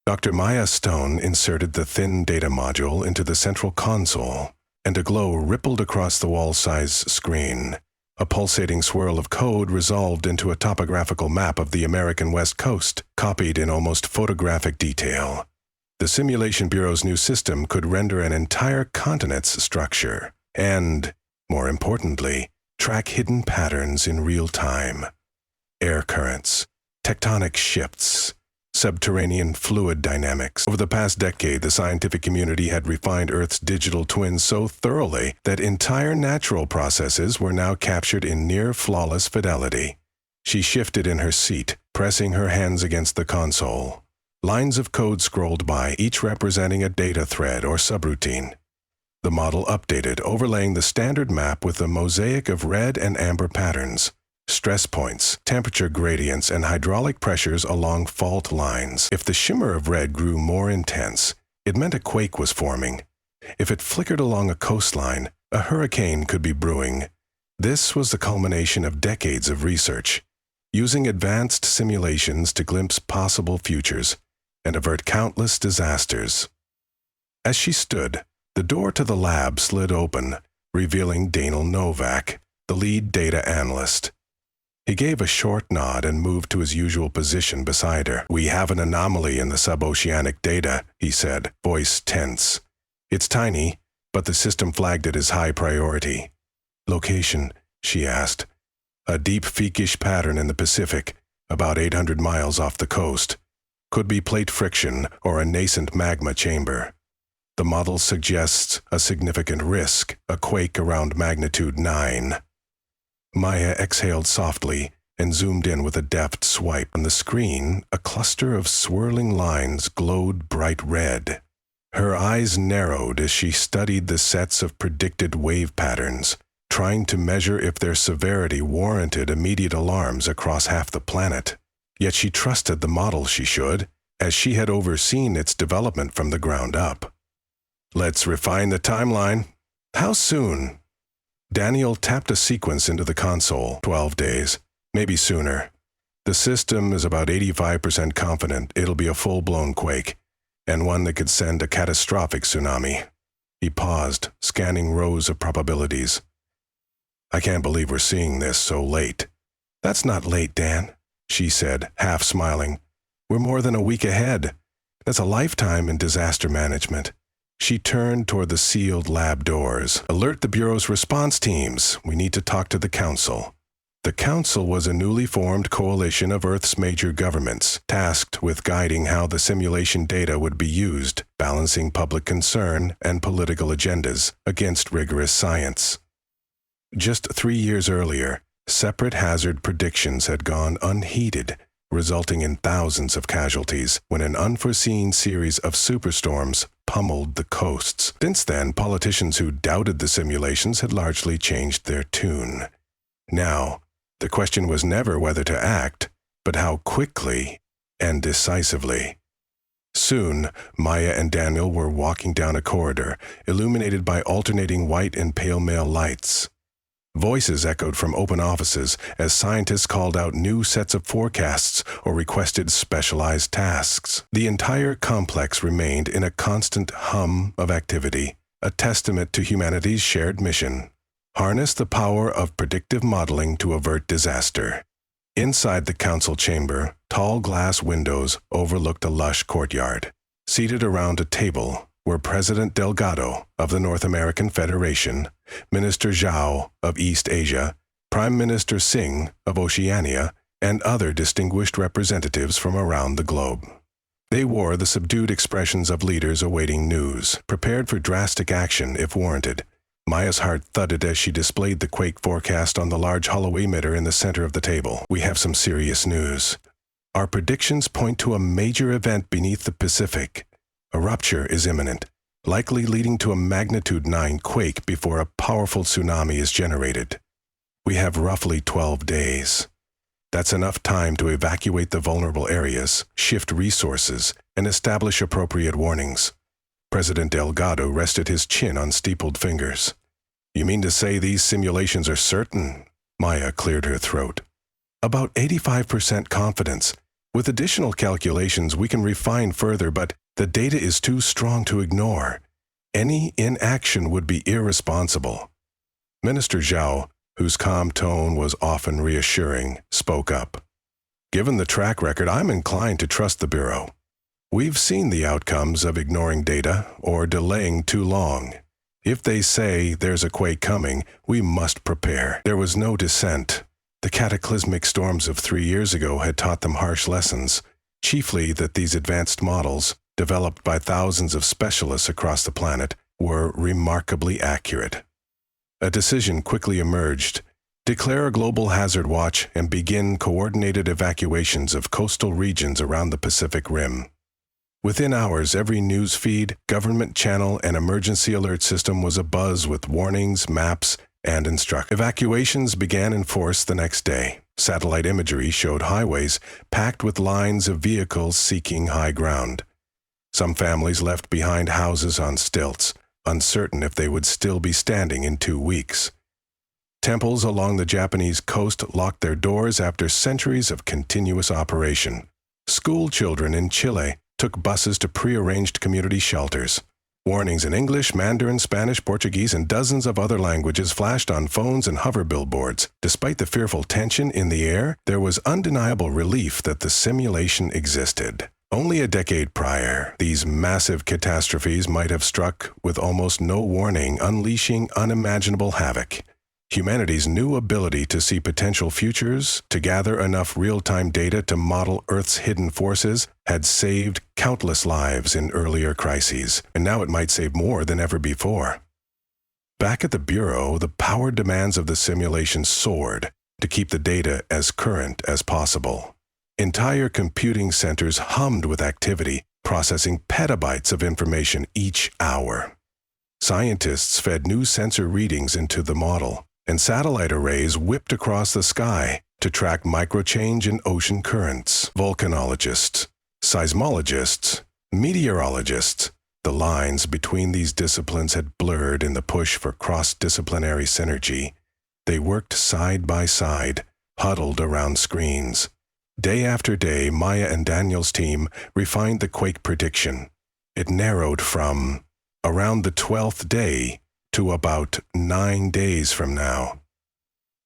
Dr. Maya Stone inserted the thin data module into the central console, and a glow rippled across the wall-size screen. A pulsating swirl of code resolved into a topographical map of the American West Coast, copied in almost photographic detail. The Simulation Bureau's new system could render an entire continent's structure and, more importantly, track hidden patterns in real time. Air currents, tectonic shifts, subterranean fluid dynamics. Over the past decade, the scientific community had refined Earth's digital twins so thoroughly that entire natural processes were now captured in near-flawless fidelity. She shifted in her seat, pressing her hands against the console. Lines of code scrolled by, each representing a data thread or subroutine. The model updated, overlaying the standard map with a mosaic of red and amber patterns. Stress points, temperature gradients, and hydraulic pressures along fault lines. If the shimmer of red grew more intense, it meant a quake was forming. If it flickered along a coastline, a hurricane could be brewing. This was the culmination of decades of research, using advanced simulations to glimpse possible futures and avert countless disasters. As she stood, the door to the lab slid open, revealing Daniel Novak, the lead data analyst. He gave a short nod and moved to his usual position beside her. "We have an anomaly in the suboceanic data," he said, voice tense. "It's tiny, but the system flagged it as high priority." "Location?" she asked. "A deep feekish pattern in the Pacific, about 800 miles off the coast. Could be plate friction or a nascent magma chamber. The model suggests a significant risk, a quake around magnitude 9. Maya exhaled softly and zoomed in with a deft swipe. On the screen, a cluster of swirling lines glowed bright red. Her eyes narrowed as she studied the sets of predicted wave patterns, trying to measure if their severity warranted immediate alarms across half the planet. Yet she trusted the model she should, as she had overseen its development from the ground up. "Let's refine the timeline." "How soon?" Daniel tapped a sequence into the console. 12 days, maybe sooner. The system is about 85% confident it'll be a full-blown quake, and one that could send a catastrophic tsunami. He paused, scanning rows of probabilities. "I can't believe we're seeing this so late." "That's not late, Dan," she said, half smiling. "We're more than a week ahead. That's a lifetime in disaster management." She turned toward the sealed lab doors. "Alert the Bureau's response teams. We need to talk to the Council." The Council was a newly formed coalition of Earth's major governments, tasked with guiding how the simulation data would be used, balancing public concern and political agendas against rigorous science. Just 3 years earlier, separate hazard predictions had gone unheeded, resulting in thousands of casualties when an unforeseen series of superstorms pummeled the coasts. Since then, politicians who doubted the simulations had largely changed their tune. Now, the question was never whether to act, but how quickly and decisively. Soon, Maya and Daniel were walking down a corridor, illuminated by alternating white and pale male lights. Voices echoed from open offices as scientists called out new sets of forecasts or requested specialized tasks. The entire complex remained in a constant hum of activity, a testament to humanity's shared mission: harness the power of predictive modeling to avert disaster. Inside the council chamber, tall glass windows overlooked a lush courtyard. Seated around a table were President Delgado of the North American Federation, Minister Zhao of East Asia, Prime Minister Singh of Oceania, and other distinguished representatives from around the globe. They wore the subdued expressions of leaders awaiting news, prepared for drastic action if warranted. Maya's heart thudded as she displayed the quake forecast on the large hollow emitter in the center of the table. "We have some serious news. Our predictions point to a major event beneath the Pacific. A rupture is imminent, likely leading to a magnitude 9 quake before a powerful tsunami is generated. We have roughly 12 days. That's enough time to evacuate the vulnerable areas, shift resources, and establish appropriate warnings." President Delgado rested his chin on steepled fingers. "You mean to say these simulations are certain?" Maya cleared her throat. "About 85% confidence. With additional calculations, we can refine further, but the data is too strong to ignore. Any inaction would be irresponsible. Minister Zhao, whose calm tone was often reassuring, spoke up. Given the track record, I'm inclined to trust the Bureau. We've seen the outcomes of ignoring data or delaying too long. If they say there's a quake coming, we must prepare. There was no dissent. The cataclysmic storms of 3 years ago had taught them harsh lessons, chiefly that these advanced models, developed by thousands of specialists across the planet, were remarkably accurate. A decision quickly emerged. Declare a global hazard watch and begin coordinated evacuations of coastal regions around the Pacific Rim. Within hours, every news feed, government channel, and emergency alert system was abuzz with warnings, maps, and instructions. Evacuations began in force the next day. Satellite imagery showed highways packed with lines of vehicles seeking high ground. Some families left behind houses on stilts, uncertain if they would still be standing in 2 weeks. Temples along the Japanese coast locked their doors after centuries of continuous operation. School children in Chile took buses to pre-arranged community shelters. Warnings in English, Mandarin, Spanish, Portuguese, and dozens of other languages flashed on phones and hover billboards. Despite the fearful tension in the air, there was undeniable relief that the simulation existed. Only a decade prior, these massive catastrophes might have struck with almost no warning, unleashing unimaginable havoc. Humanity's new ability to see potential futures, to gather enough real-time data to model Earth's hidden forces, had saved countless lives in earlier crises, and now it might save more than ever before. Back at the Bureau, the power demands of the simulation soared to keep the data as current as possible. Entire computing centers hummed with activity, processing petabytes of information each hour. Scientists fed new sensor readings into the model, and satellite arrays whipped across the sky to track microchange in ocean currents. Volcanologists, seismologists, meteorologists, the lines between these disciplines had blurred in the push for cross-disciplinary synergy. They worked side by side, huddled around screens. Day after day, Maya and Daniel's team refined the quake prediction. It narrowed from around the 12th day to about 9 days from now.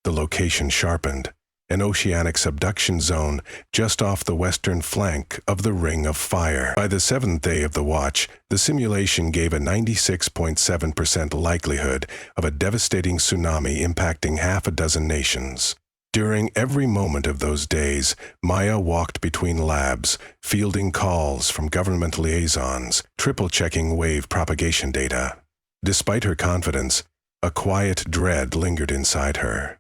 The location sharpened, an oceanic subduction zone just off the western flank of the Ring of Fire. By the 7th day of the watch, the simulation gave a 96.7% likelihood of a devastating tsunami impacting half a dozen nations. During every moment of those days, Maya walked between labs, fielding calls from government liaisons, triple-checking wave propagation data. Despite her confidence, a quiet dread lingered inside her.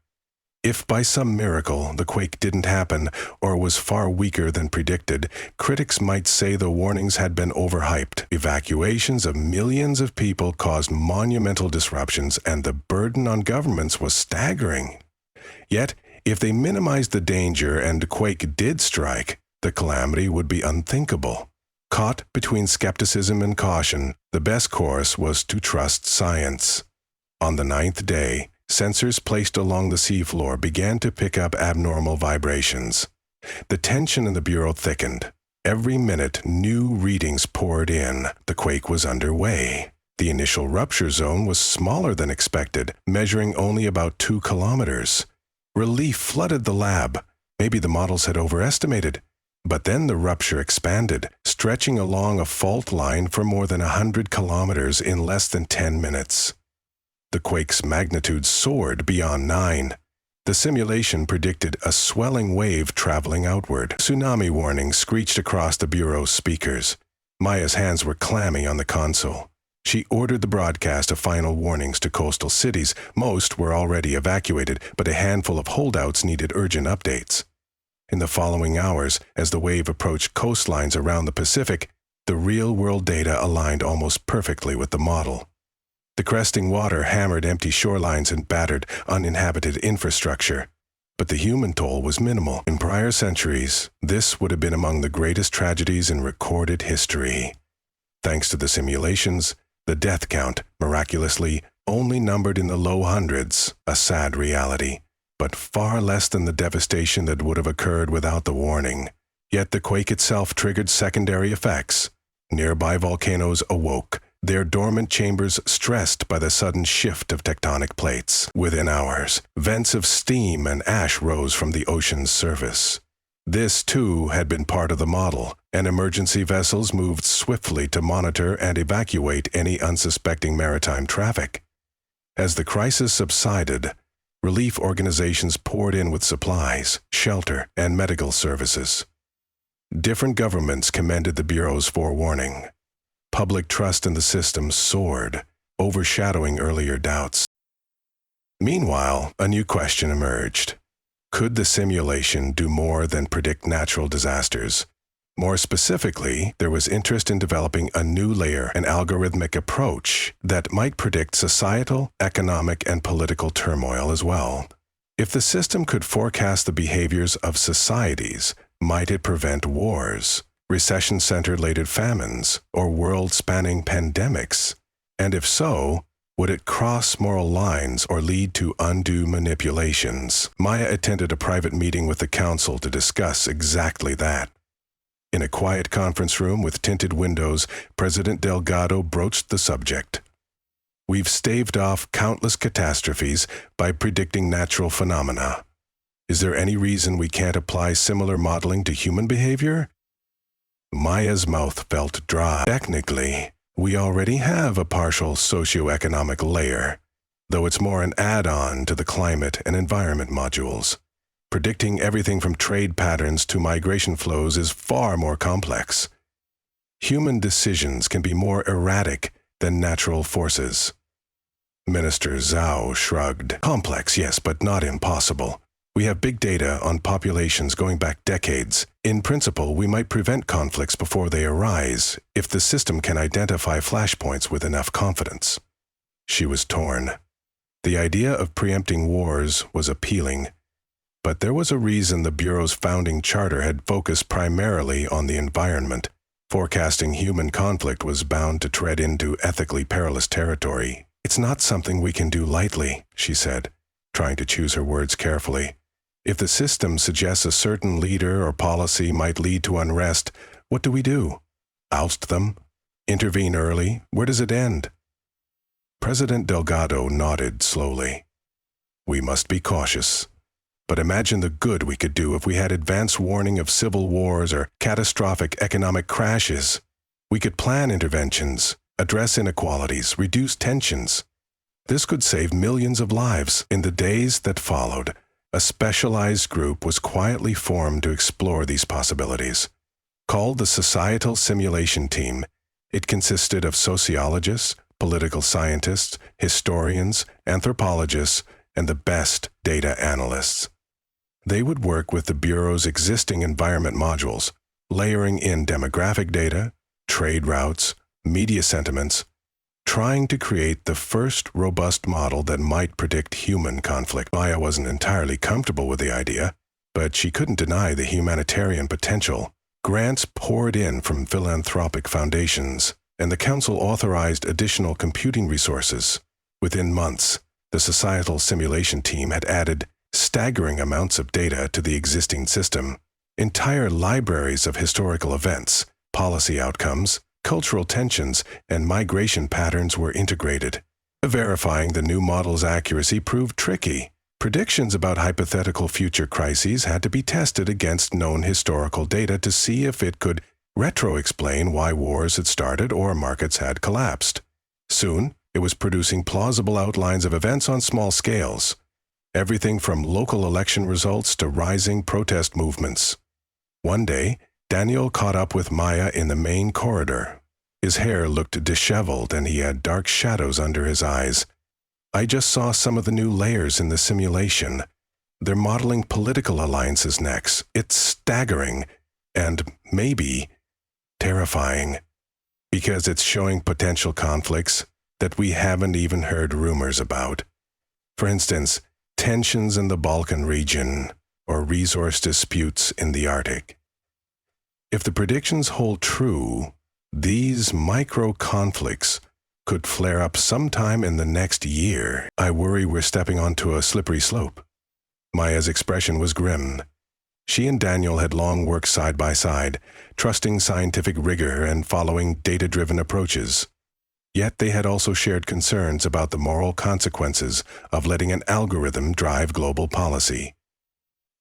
If by some miracle the quake didn't happen or was far weaker than predicted, critics might say the warnings had been overhyped. Evacuations of millions of people caused monumental disruptions, and the burden on governments was staggering. Yet, if they minimized the danger and the quake did strike, the calamity would be unthinkable. Caught between skepticism and caution, the best course was to trust science. On the 9th day, sensors placed along the seafloor began to pick up abnormal vibrations. The tension in the Bureau thickened. Every minute, new readings poured in. The quake was underway. The initial rupture zone was smaller than expected, measuring only about 2 kilometers. Relief flooded the lab. Maybe the models had overestimated. But then the rupture expanded, stretching along a fault line for more than 100 kilometers in less than 10 minutes. The quake's magnitude soared beyond 9. The simulation predicted a swelling wave traveling outward. Tsunami warnings screeched across the Bureau's speakers. Maya's hands were clammy on the console. She ordered the broadcast of final warnings to coastal cities. Most were already evacuated, but a handful of holdouts needed urgent updates. In the following hours, as the wave approached coastlines around the Pacific, the real-world data aligned almost perfectly with the model. The cresting water hammered empty shorelines and battered uninhabited infrastructure. But the human toll was minimal. In prior centuries, this would have been among the greatest tragedies in recorded history. Thanks to the simulations, the death count, miraculously, only numbered in the low hundreds, a sad reality, but far less than the devastation that would have occurred without the warning. Yet the quake itself triggered secondary effects. Nearby volcanoes awoke, their dormant chambers stressed by the sudden shift of tectonic plates. Within hours, vents of steam and ash rose from the ocean's surface. This, too, had been part of the model, and emergency vessels moved swiftly to monitor and evacuate any unsuspecting maritime traffic. As the crisis subsided, relief organizations poured in with supplies, shelter, and medical services. Different governments commended the Bureau's forewarning. Public trust in the system soared, overshadowing earlier doubts. Meanwhile, a new question emerged. Could the simulation do more than predict natural disasters? More specifically, there was interest in developing a new layer, an algorithmic approach that might predict societal, economic, and political turmoil as well. If the system could forecast the behaviors of societies, might it prevent wars, recession-center-related famines, or world-spanning pandemics? And if so, would it cross moral lines or lead to undue manipulations? Maya attended a private meeting with the council to discuss exactly that. In a quiet conference room with tinted windows, President Delgado broached the subject. We've staved off countless catastrophes by predicting natural phenomena. Is there any reason we can't apply similar modeling to human behavior? Maya's mouth felt dry. Technically, we already have a partial socioeconomic layer, though it's more an add-on to the climate and environment modules. Predicting everything from trade patterns to migration flows is far more complex. Human decisions can be more erratic than natural forces. Minister Zhao shrugged. Complex, yes, but not impossible. We have big data on populations going back decades. In principle, we might prevent conflicts before they arise if the system can identify flashpoints with enough confidence. She was torn. The idea of preempting wars was appealing, but there was a reason the Bureau's founding charter had focused primarily on the environment. Forecasting human conflict was bound to tread into ethically perilous territory. It's not something we can do lightly, she said, trying to choose her words carefully. If the system suggests a certain leader or policy might lead to unrest, what do we do? Oust them? Intervene early? Where does it end? President Delgado nodded slowly. We must be cautious. But imagine the good we could do if we had advance warning of civil wars or catastrophic economic crashes. We could plan interventions, address inequalities, reduce tensions. This could save millions of lives. In the days that followed, a specialized group was quietly formed to explore these possibilities. Called the Societal Simulation Team, it consisted of sociologists, political scientists, historians, anthropologists, and the best data analysts. They would work with the Bureau's existing environment modules, layering in demographic data, trade routes, media sentiments, trying to create the first robust model that might predict human conflict. Maya wasn't entirely comfortable with the idea, but she couldn't deny the humanitarian potential. Grants poured in from philanthropic foundations, and the Council authorized additional computing resources. Within months, the Societal Simulation Team had added staggering amounts of data to the existing system. Entire libraries of historical events, policy outcomes, cultural tensions, and migration patterns were integrated. Verifying the new model's accuracy proved tricky. Predictions about hypothetical future crises had to be tested against known historical data to see if it could retro-explain why wars had started or markets had collapsed. Soon, it was producing plausible outlines of events on small scales, everything from local election results to rising protest movements. One day, Daniel caught up with Maya in the main corridor. His hair looked disheveled and he had dark shadows under his eyes. I just saw some of the new layers in the simulation. They're modeling political alliances next. It's staggering and maybe terrifying because it's showing potential conflicts that we haven't even heard rumors about. For instance, tensions in the Balkan region or resource disputes in the Arctic. If the predictions hold true, these micro-conflicts could flare up sometime in the next year. I worry we're stepping onto a slippery slope. Maya's expression was grim. She and Daniel had long worked side by side, trusting scientific rigor and following data-driven approaches. Yet they had also shared concerns about the moral consequences of letting an algorithm drive global policy.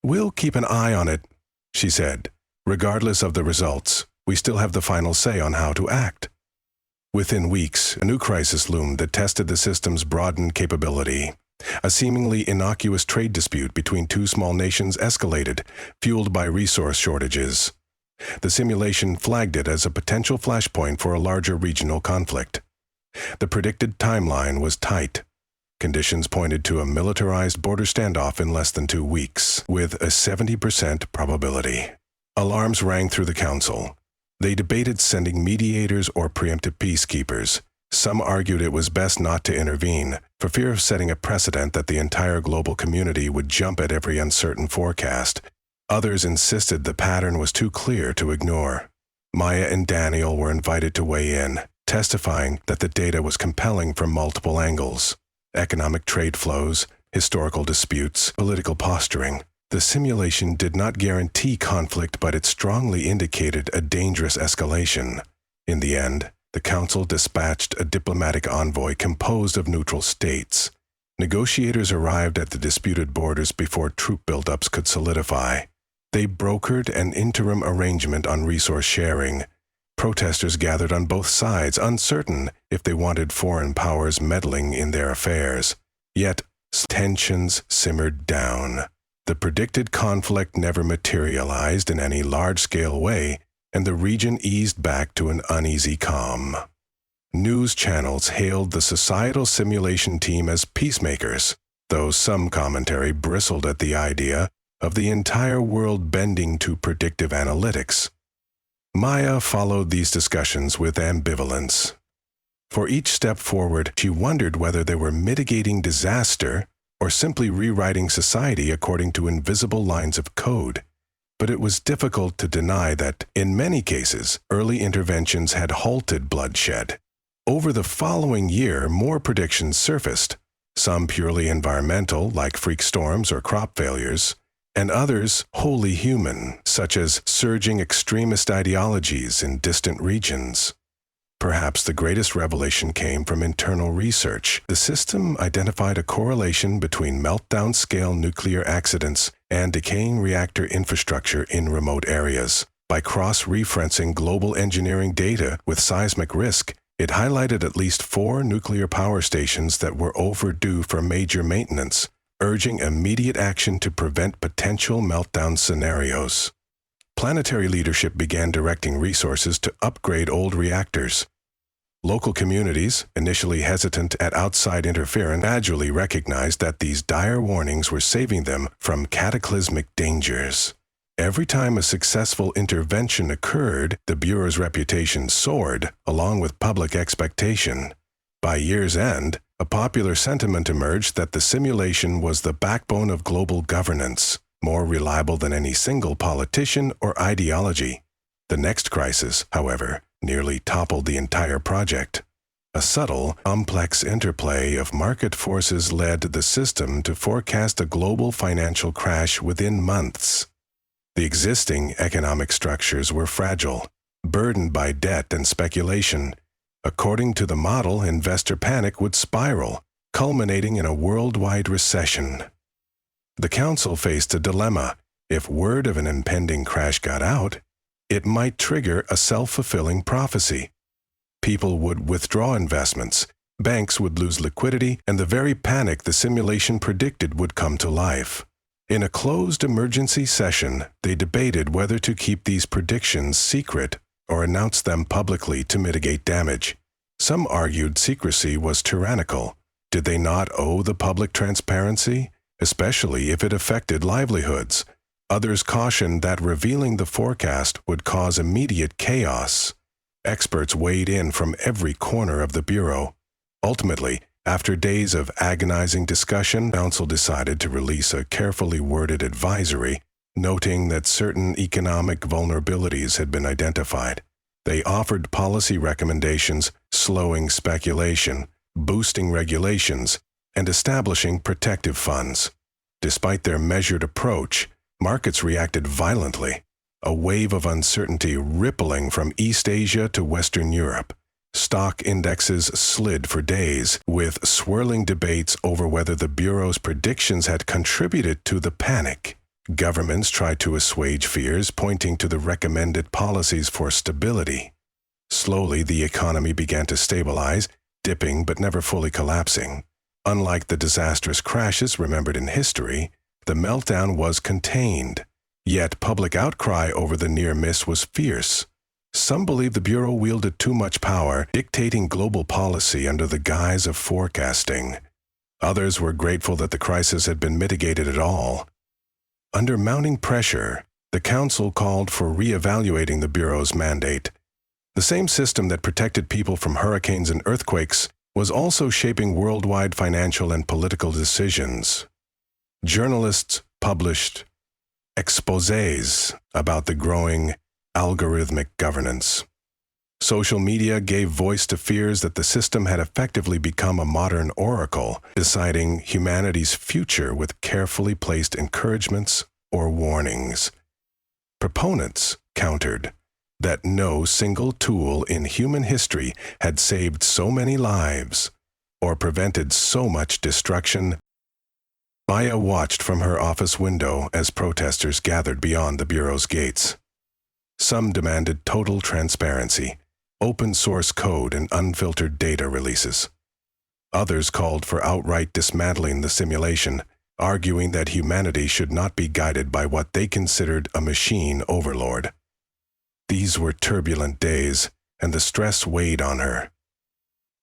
"We'll keep an eye on it," she said. "Regardless of the results, we still have the final say on how to act." Within weeks, a new crisis loomed that tested the system's broadened capability. A seemingly innocuous trade dispute between two small nations escalated, fueled by resource shortages. The simulation flagged it as a potential flashpoint for a larger regional conflict. The predicted timeline was tight. Conditions pointed to a militarized border standoff in less than 2 weeks, with a 70% probability. Alarms rang through the council. They debated sending mediators or preemptive peacekeepers. Some argued it was best not to intervene, for fear of setting a precedent that the entire global community would jump at every uncertain forecast. Others insisted the pattern was too clear to ignore. Maya and Daniel were invited to weigh in, testifying that the data was compelling from multiple angles: economic trade flows, historical disputes, political posturing. The simulation did not guarantee conflict, but it strongly indicated a dangerous escalation. In the end, the Council dispatched a diplomatic envoy composed of neutral states. Negotiators arrived at the disputed borders before troop buildups could solidify. They brokered an interim arrangement on resource sharing. Protesters gathered on both sides, uncertain if they wanted foreign powers meddling in their affairs. Yet, tensions simmered down. The predicted conflict never materialized in any large-scale way, and the region eased back to an uneasy calm. News channels hailed the societal simulation team as peacemakers, though some commentary bristled at the idea of the entire world bending to predictive analytics. Maya followed these discussions with ambivalence. For each step forward, she wondered whether they were mitigating disaster or simply rewriting society according to invisible lines of code. But it was difficult to deny that, in many cases, early interventions had halted bloodshed. Over the following year, more predictions surfaced, some purely environmental, like freak storms or crop failures, and others wholly human, such as surging extremist ideologies in distant regions. Perhaps the greatest revelation came from internal research. The system identified a correlation between meltdown-scale nuclear accidents and decaying reactor infrastructure in remote areas. By cross-referencing global engineering data with seismic risk, it highlighted at least 4 nuclear power stations that were overdue for major maintenance, urging immediate action to prevent potential meltdown scenarios. Planetary leadership began directing resources to upgrade old reactors. Local communities, initially hesitant at outside interference, gradually recognized that these dire warnings were saving them from cataclysmic dangers. Every time a successful intervention occurred, the Bureau's reputation soared, along with public expectation. By year's end, a popular sentiment emerged that the simulation was the backbone of global governance, more reliable than any single politician or ideology. The next crisis, however, nearly toppled the entire project. A subtle, complex interplay of market forces led the system to forecast a global financial crash within months. The existing economic structures were fragile, burdened by debt and speculation. According to the model, investor panic would spiral, culminating in a worldwide recession. The Council faced a dilemma. If word of an impending crash got out, it might trigger a self-fulfilling prophecy. People would withdraw investments, banks would lose liquidity, and the very panic the simulation predicted would come to life. In a closed emergency session, they debated whether to keep these predictions secret or announce them publicly to mitigate damage. Some argued secrecy was tyrannical. Did they not owe the public transparency, especially if it affected livelihoods? Others cautioned that revealing the forecast would cause immediate chaos. Experts weighed in from every corner of the Bureau. Ultimately, after days of agonizing discussion, Council decided to release a carefully worded advisory, noting that certain economic vulnerabilities had been identified. They offered policy recommendations, slowing speculation, boosting regulations, and establishing protective funds. Despite their measured approach, Markets reacted violently, a wave of uncertainty rippling from East Asia to Western Europe. Stock indexes slid for days, with swirling debates over whether the Bureau's predictions had contributed to the panic. Governments tried to assuage fears, pointing to the recommended policies for stability. Slowly, the economy began to stabilize, dipping but never fully collapsing. Unlike the disastrous crashes remembered in history, the meltdown was contained. Yet public outcry over the near miss was fierce. Some believed the Bureau wielded too much power, dictating global policy under the guise of forecasting. Others were grateful that the crisis had been mitigated at all. Under mounting pressure, the Council called for re-evaluating the Bureau's mandate. The same system that protected people from hurricanes and earthquakes was also shaping worldwide financial and political decisions. Journalists published exposés about the growing algorithmic governance. Social media gave voice to fears that the system had effectively become a modern oracle, deciding humanity's future with carefully placed encouragements or warnings. Proponents countered that no single tool in human history had saved so many lives or prevented so much destruction. Maya watched from her office window as protesters gathered beyond the Bureau's gates. Some demanded total transparency, open source code and unfiltered data releases. Others called for outright dismantling the simulation, arguing that humanity should not be guided by what they considered a machine overlord. These were turbulent days, and the stress weighed on her.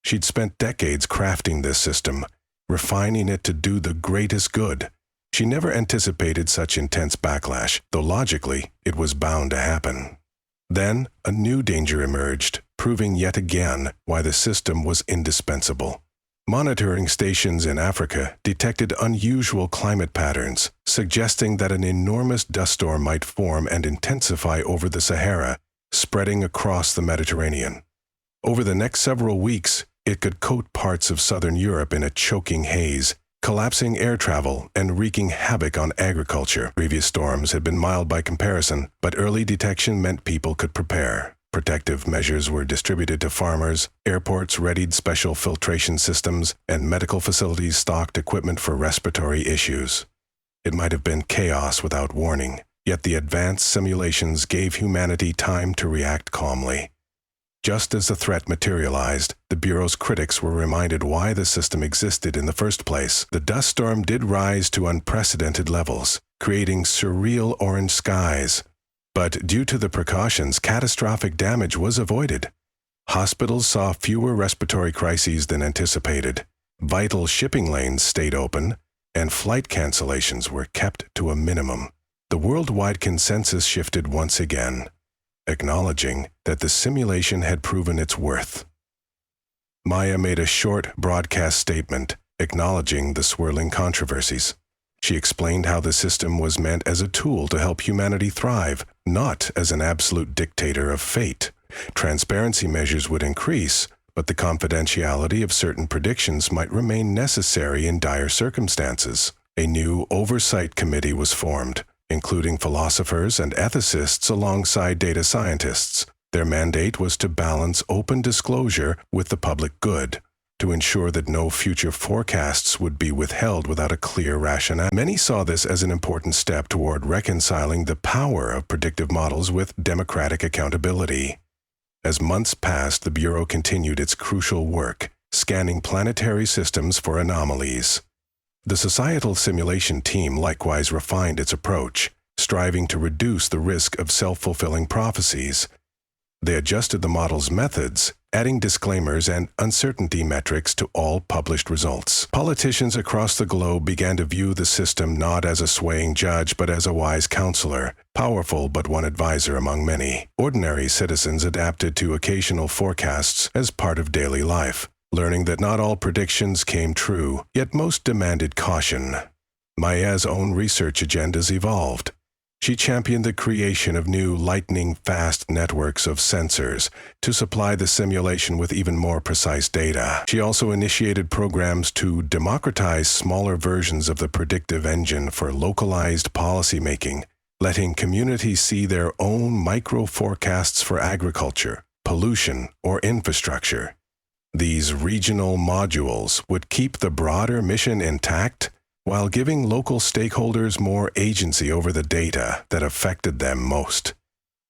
She'd spent decades crafting this system, refining it to do the greatest good. She never anticipated such intense backlash, though logically it was bound to happen. Then, a new danger emerged, proving yet again why the system was indispensable. Monitoring stations in Africa detected unusual climate patterns, suggesting that an enormous dust storm might form and intensify over the Sahara, spreading across the Mediterranean. Over the next several weeks, it could coat parts of southern Europe in a choking haze, collapsing air travel and wreaking havoc on agriculture. Previous storms had been mild by comparison, but early detection meant people could prepare. Protective measures were distributed to farmers, airports readied special filtration systems, and medical facilities stocked equipment for respiratory issues. It might have been chaos without warning, yet the advanced simulations gave humanity time to react calmly. Just as the threat materialized, the Bureau's critics were reminded why the system existed in the first place. The dust storm did rise to unprecedented levels, creating surreal orange skies. But due to the precautions, catastrophic damage was avoided. Hospitals saw fewer respiratory crises than anticipated. Vital shipping lanes stayed open, and flight cancellations were kept to a minimum. The worldwide consensus shifted once again, acknowledging that the simulation had proven its worth. Maya made a short broadcast statement, acknowledging the swirling controversies. She explained how the system was meant as a tool to help humanity thrive, not as an absolute dictator of fate. Transparency measures would increase, but the confidentiality of certain predictions might remain necessary in dire circumstances. A new oversight committee was formed, including philosophers and ethicists alongside data scientists. Their mandate was to balance open disclosure with the public good, to ensure that no future forecasts would be withheld without a clear rationale. Many saw this as an important step toward reconciling the power of predictive models with democratic accountability. As months passed, the Bureau continued its crucial work, scanning planetary systems for anomalies. The societal simulation team likewise refined its approach, striving to reduce the risk of self-fulfilling prophecies. They adjusted the model's methods, adding disclaimers and uncertainty metrics to all published results. Politicians across the globe began to view the system not as a swaying judge but as a wise counselor, powerful but one advisor among many. Ordinary citizens adapted to occasional forecasts as part of daily life, learning that not all predictions came true, yet most demanded caution. Maya's own research agendas evolved. She championed the creation of new lightning-fast networks of sensors to supply the simulation with even more precise data. She also initiated programs to democratize smaller versions of the predictive engine for localized policymaking, letting communities see their own micro-forecasts for agriculture, pollution, or infrastructure. These regional modules would keep the broader mission intact while giving local stakeholders more agency over the data that affected them most.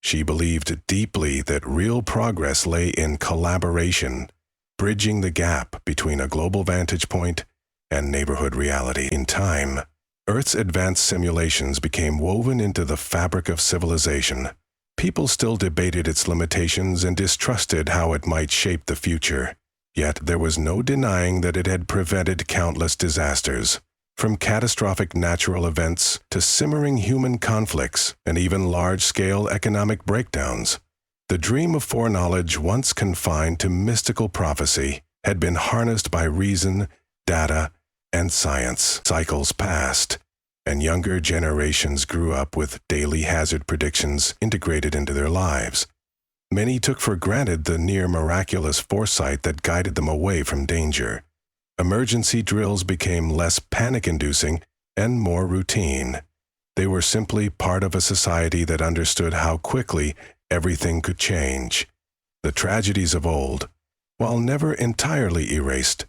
She believed deeply that real progress lay in collaboration, bridging the gap between a global vantage point and neighborhood reality. In time, Earth's advanced simulations became woven into the fabric of civilization. People still debated its limitations and distrusted how it might shape the future. Yet there was no denying that it had prevented countless disasters, from catastrophic natural events to simmering human conflicts and even large-scale economic breakdowns. The dream of foreknowledge, once confined to mystical prophecy, had been harnessed by reason, data, and science. Cycles passed, and younger generations grew up with daily hazard predictions integrated into their lives. Many took for granted the near-miraculous foresight that guided them away from danger. Emergency drills became less panic-inducing and more routine. They were simply part of a society that understood how quickly everything could change. The tragedies of old, while never entirely erased,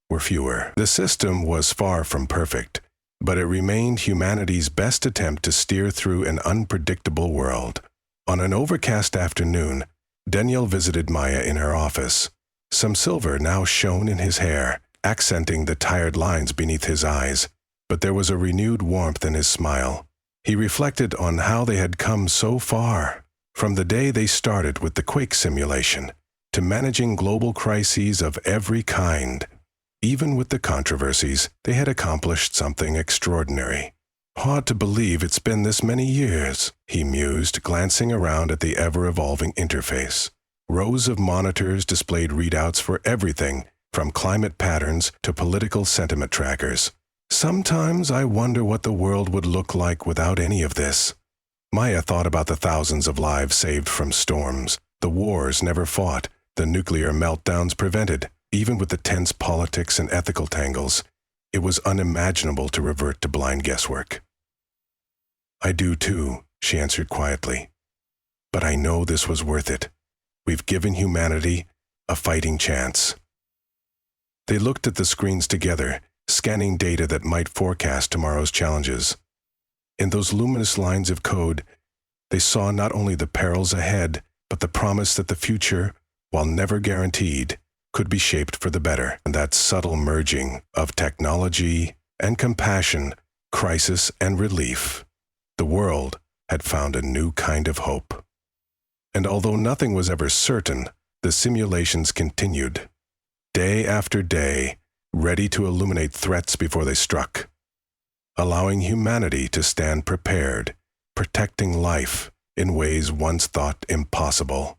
were fewer. The system was far from perfect, but it remained humanity's best attempt to steer through an unpredictable world. On an overcast afternoon, Daniel visited Maya in her office. Some silver now shone in his hair, accenting the tired lines beneath his eyes, but there was a renewed warmth in his smile. He reflected on how they had come so far, from the day they started with the quake simulation, to managing global crises of every kind. Even with the controversies, they had accomplished something extraordinary. Hard to believe it's been this many years, he mused, glancing around at the ever-evolving interface. Rows of monitors displayed readouts for everything, from climate patterns to political sentiment trackers. Sometimes I wonder what the world would look like without any of this. Maya thought about the thousands of lives saved from storms, the wars never fought, the nuclear meltdowns prevented. Even with the tense politics and ethical tangles, it was unimaginable to revert to blind guesswork. I do too, she answered quietly. But I know this was worth it. We've given humanity a fighting chance. They looked at the screens together, scanning data that might forecast tomorrow's challenges. In those luminous lines of code, they saw not only the perils ahead, but the promise that the future, while never guaranteed, could be shaped for the better. And that subtle merging of technology and compassion, crisis and relief. The world had found a new kind of hope. And although nothing was ever certain, the simulations continued, day after day, ready to illuminate threats before they struck, allowing humanity to stand prepared, protecting life in ways once thought impossible.